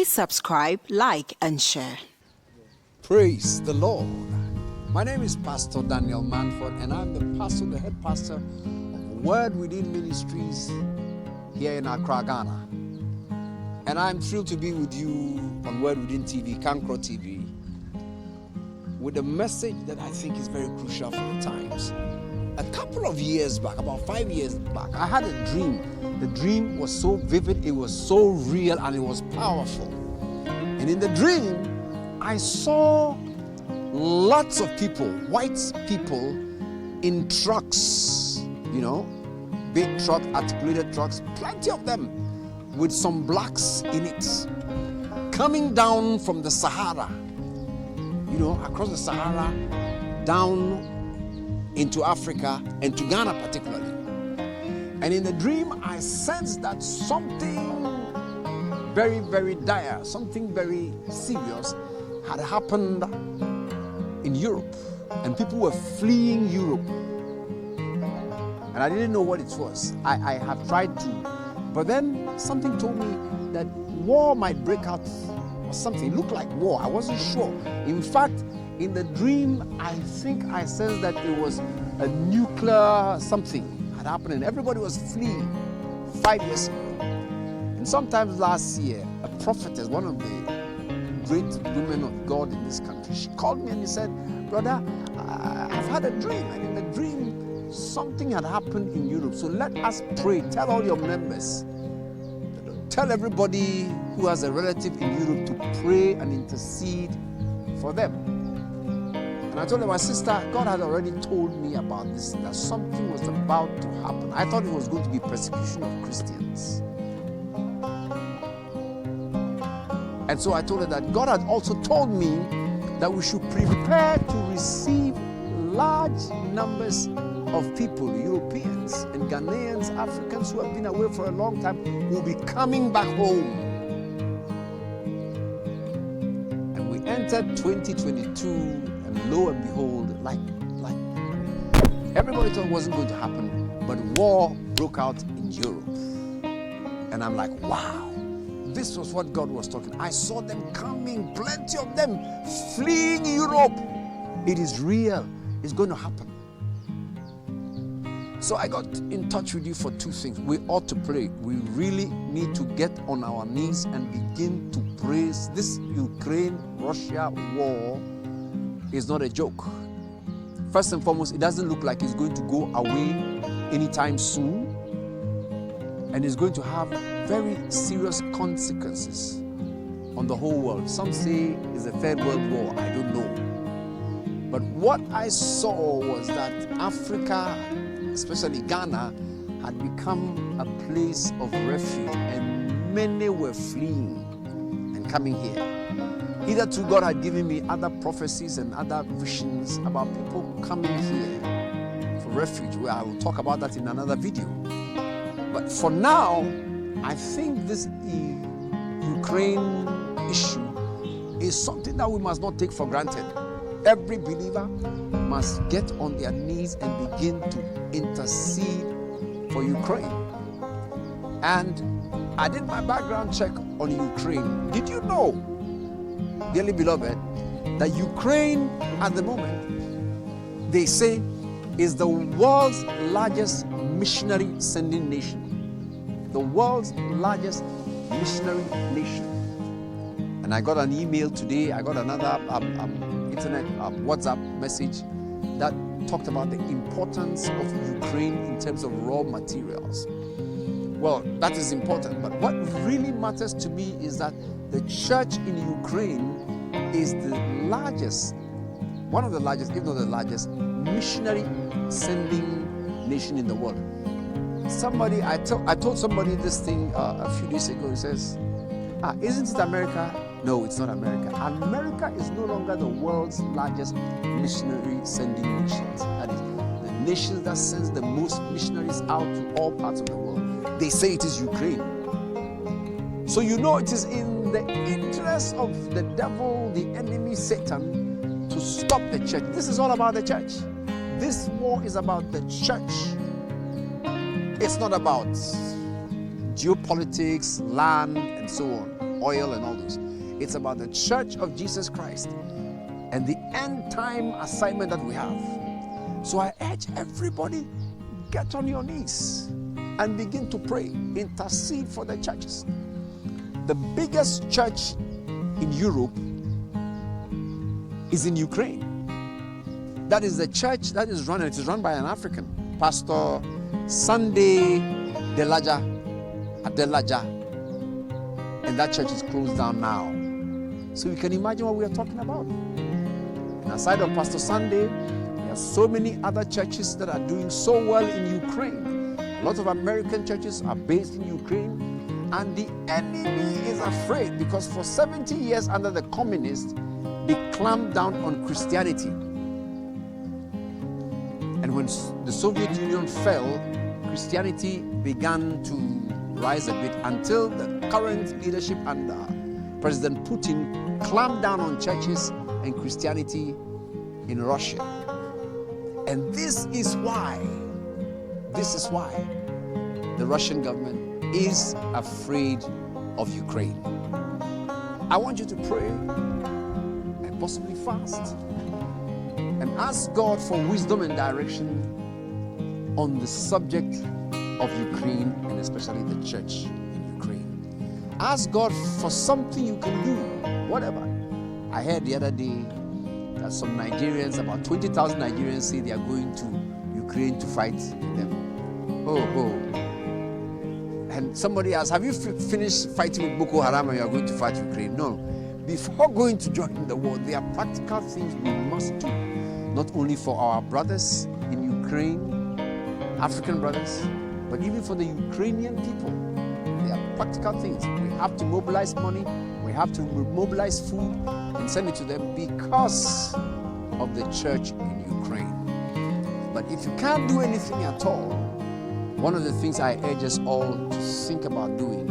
Please subscribe, like, and share. Praise the Lord. My name is Pastor Daniel Manford, and I'm the head pastor of Word Within Ministries here in Accra, Ghana. And I'm thrilled to be with you on Word Within TV, Kankro TV, with a message that I think is very crucial for the times. A couple of years back, about 5 years back, I had a dream. The dream was so vivid, it was so real, and it was powerful. And in the dream, I saw lots of people, white people, in trucks, big truck, articulated trucks, plenty of them, with some blacks in it, coming down from the Sahara, across the Sahara, down into Africa and to Ghana particularly. And in the dream, I sensed that something very, very dire, something very serious had happened in Europe, and people were fleeing Europe. And I didn't know what it was. I have tried to, but then something told me that war might break out or something. It looked like war. I wasn't sure. In fact, in the dream, I think I sensed that it was a nuclear something had happened, and everybody was fleeing 5 years ago. And sometimes last year, a prophetess, one of the great women of God in this country, she called me and she said, "Brother, I've had a dream, and in the dream, something had happened in Europe. So let us pray. Tell all your members. Tell everybody who has a relative in Europe to pray and intercede for them." And I told her, "My sister, God had already told me about this, that something was about to happen. I thought it was going to be persecution of Christians." And so I told her that God had also told me that we should prepare to receive large numbers of people, Europeans and Ghanaians, Africans who have been away for a long time, will be coming back home. And we entered 2022, and lo and behold, like everybody thought it wasn't going to happen, but war broke out in Europe. And I'm like, wow, this was what God was talking. I saw them coming, plenty of them fleeing Europe. It is real. It's going to happen. So I got in touch with you for two things. We ought to pray. We really need to get on our knees and begin to praise. This Ukraine-Russia war is not a joke. First and foremost, it doesn't look like it's going to go away anytime soon, and it's going to have very serious consequences on the whole world. Some say it's a third world war. I don't know. But what I saw was that Africa, especially Ghana, had become a place of refuge, and many were fleeing and coming here. Hitherto, God had given me other prophecies and other visions about people coming here for refuge, where I will talk about that in another video. But for now, I think this Ukraine issue is something that we must not take for granted. Every believer must get on their knees and begin to intercede for Ukraine. And I did my background check on Ukraine. Did you know, dearly beloved, that Ukraine at the moment, they say, is the world's largest missionary sending nation. The world's largest missionary nation. And I got an email today, I got another internet WhatsApp message that talked about the importance of Ukraine in terms of raw materials. Well, that is important, but what really matters to me is that the church in Ukraine is the largest, one of the largest, if not the largest, missionary sending nation in the world. I told somebody this thing a few days ago. He says, isn't it America? No, it's not America. America is no longer the world's largest missionary sending nation. That is the nation that sends the most missionaries out to all parts of the world. They say it is Ukraine. So it is in the interest of the devil, the enemy, Satan, to stop the church. This is all about the church. This war is about the church. It's not about geopolitics, land, and so on. oil and all those. It's about the church of Jesus Christ and the end time assignment that we have. So I urge everybody, get on your knees and begin to pray. Intercede for the churches. The biggest church in Europe is in Ukraine. That is the church that is run, it is run by an African, Pastor Sunday Adelaja. And that church is closed down now. So you can imagine what we are talking about. And aside from Pastor Sunday, there are so many other churches that are doing so well in Ukraine. A lot of American churches are based in Ukraine. And the enemy is afraid because for 70 years under the communists, they clamped down on Christianity. And when the Soviet Union fell, Christianity began to rise a bit until the current leadership under President Putin clamped down on churches and Christianity in Russia. And this is why the Russian government is afraid of Ukraine. I want you to pray and possibly fast and ask God for wisdom and direction on the subject of Ukraine and especially the church in Ukraine. Ask God for something you can do, whatever. I heard the other day that some Nigerians, about 20,000 Nigerians, say they are going to Ukraine to fight them. And somebody asked, have you finished fighting with Boko Haram and you are going to fight Ukraine? No. Before going to join the war, there are practical things we must do, not only for our brothers in Ukraine, African brothers, but even for the Ukrainian people. There are practical things. We have to mobilize money, we have to mobilize food and send it to them because of the church in Ukraine. But if you can't do anything at all, one of the things I urge us all to think about doing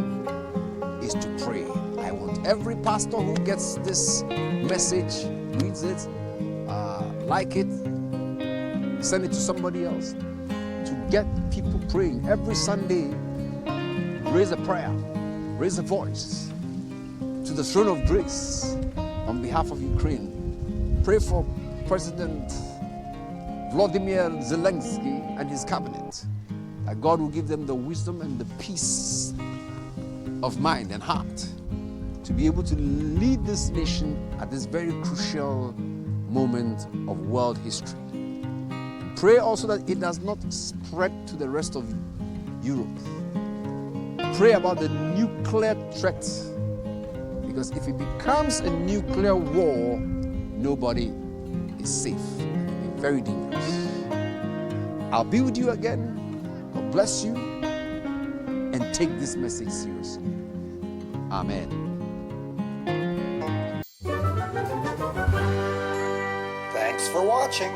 is to pray. I want every pastor who gets this message, reads it, like it, send it to somebody else, to get people praying. Every Sunday, raise a prayer, raise a voice to the throne of grace on behalf of Ukraine. Pray for President Volodymyr Zelensky and his cabinet, that God will give them the wisdom and the peace of mind and heart to be able to lead this nation at this very crucial moment of world history. Pray also that it does not spread to the rest of Europe. Pray about the nuclear threat, because if it becomes a nuclear war, nobody is safe. It will be very dangerous. I'll be with you again. God bless you, and take this message seriously. Amen. Thanks for watching.